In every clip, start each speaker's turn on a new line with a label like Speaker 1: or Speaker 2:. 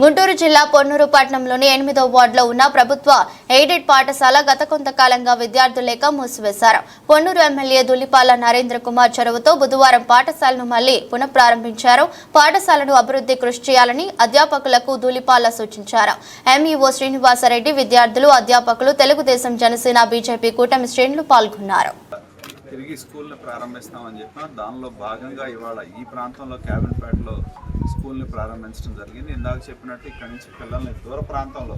Speaker 1: గుంటూరు జిల్లా పొన్నూరు పట్టణంలోని 8వ వార్డులో ఉన్న ప్రభుత్వ ఎయిడెడ్ పాఠశాల గత కొంతకాలంగా విద్యార్థులు లేక మూసివేశారు. పొన్నూరు ఎమ్మెల్యే దులిపాల నరేంద్ర కుమార్ చొరవతో బుధవారం పాఠశాలను మళ్లీ పునఃప్రారంభించారు. పాఠశాలను అభివృద్ధి కృషి చేయాలని అధ్యాపకులకు దులిపాల సూచించారు. ఎంఈఓ శ్రీనివాసరెడ్డి, విద్యార్థులు, అధ్యాపకులు, తెలుగుదేశం, జనసేన, బీజేపీ కూటమి శ్రేణులు పాల్గొన్నారు.
Speaker 2: తిరిగి స్కూల్ని ప్రారంభిస్తామని చెప్పిన దానిలో భాగంగా ఇవాళ ఈ ప్రాంతంలో క్యాబిన్పేటలో స్కూల్ని ప్రారంభించడం జరిగింది. ఇందాక చెప్పినట్టు ఇక్కడి నుంచి పిల్లల్ని దూర ప్రాంతంలో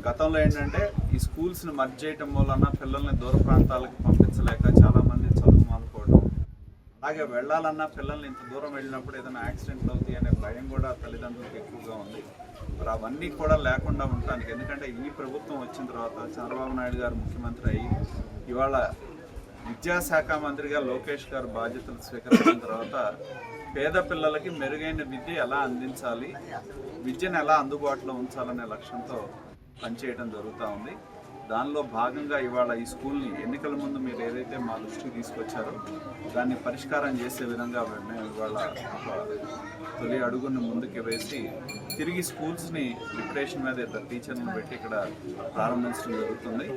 Speaker 2: గతంలో ఏంటంటే ఈ స్కూల్స్ని మర్జ్ చేయటం వలన పిల్లల్ని దూర ప్రాంతాలకు పంపించలేక చాలామంది చదువు మానుకోవడం, అలాగే వెళ్ళాలన్నా పిల్లల్ని ఇంత దూరం వెళ్ళినప్పుడు ఏదైనా యాక్సిడెంట్లు అవుతాయి అనే భయం కూడా తల్లిదండ్రులకు ఎక్కువగా ఉంది. మరి అవన్నీ కూడా లేకుండా ఉండటానికి, ఎందుకంటే ఈ ప్రభుత్వం వచ్చిన తర్వాత చంద్రబాబు నాయుడు గారు ముఖ్యమంత్రి అయ్యి ఇవాళ విద్యాశాఖ మంత్రిగా లోకేష్ గారు బాధ్యతలు స్వీకరించిన తర్వాత పేద పిల్లలకి మెరుగైన విద్య ఎలా అందించాలి, విద్యను ఎలా అందుబాటులో ఉంచాలనే లక్ష్యంతో పనిచేయడం జరుగుతూ ఉంది. దానిలో భాగంగా ఇవాళ ఈ స్కూల్ని ఎన్నికల ముందు మీరు ఏదైతే మా దృష్టికి తీసుకొచ్చారో దాన్ని పరిష్కారం చేసే విధంగా మేము ఇవాళ తొలి అడుగుని ముందుకు వేసి తిరిగి స్కూల్స్ని ప్రిపరేషన్ మీద ఇద్దరు టీచర్లను పెట్టి ఇక్కడ ప్రారంభించడం జరుగుతుంది.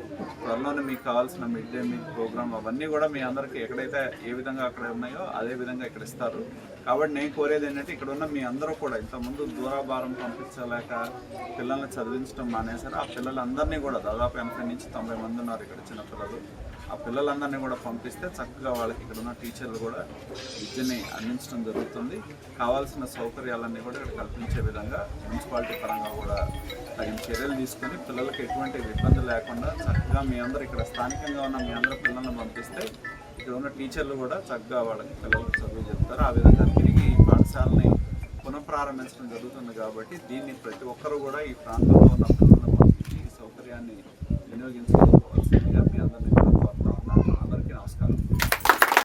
Speaker 2: త్వరలోనే మీకు కావాల్సిన మిడ్ డే మీల్ ప్రోగ్రామ్ అవన్నీ కూడా మీ అందరికీ ఎక్కడైతే ఏ విధంగా అక్కడ ఉన్నాయో అదే విధంగా ఇక్కడ ఇస్తారు. కాబట్టి నేను కోరేది ఏంటంటే ఇక్కడ ఉన్న మీ అందరూ కూడా ఇంతకుముందు దూరాభారం పంపించలేక పిల్లల్ని చదివించడం మానేశారు. ఆ పిల్లలందరినీ కూడా దాదాపు 80 నుంచి 90 మంది ఉన్నారు ఇక్కడ చిన్న పిల్లలు. ఆ పిల్లలందరినీ కూడా పంపిస్తే చక్కగా వాళ్ళకి ఇక్కడ ఉన్న టీచర్లు కూడా విద్యని అందించడం జరుగుతుంది. కావాల్సిన సౌకర్యాలన్నీ కూడా ఇక్కడ కల్పించే విధంగా మున్సిపాలిటీ పరంగా కూడా తగిన చర్యలు తీసుకొని పిల్లలకి ఎటువంటి ఇబ్బంది లేకుండా చక్కగా మీ అందరూ ఇక్కడ స్థానికంగా ఉన్న మీ అందరూ పిల్లల్ని పంపిస్తే ఇక్కడ ఉన్న టీచర్లు కూడా చక్కగా వాళ్ళకి పిల్లలకు చదువు చెప్తారు. ఆ విధంగా తిరిగి ఈ పాఠశాలని పునఃప్రారంభించడం జరుగుతుంది. కాబట్టి దీన్ని ప్రతి ఒక్కరూ కూడా ఈ ప్రాంతంలో ఉన్న పిల్లలను పంపించి ఈ సౌకర్యాన్ని వినియోగించుకోవాల్సిందిగా మీ అందరినీ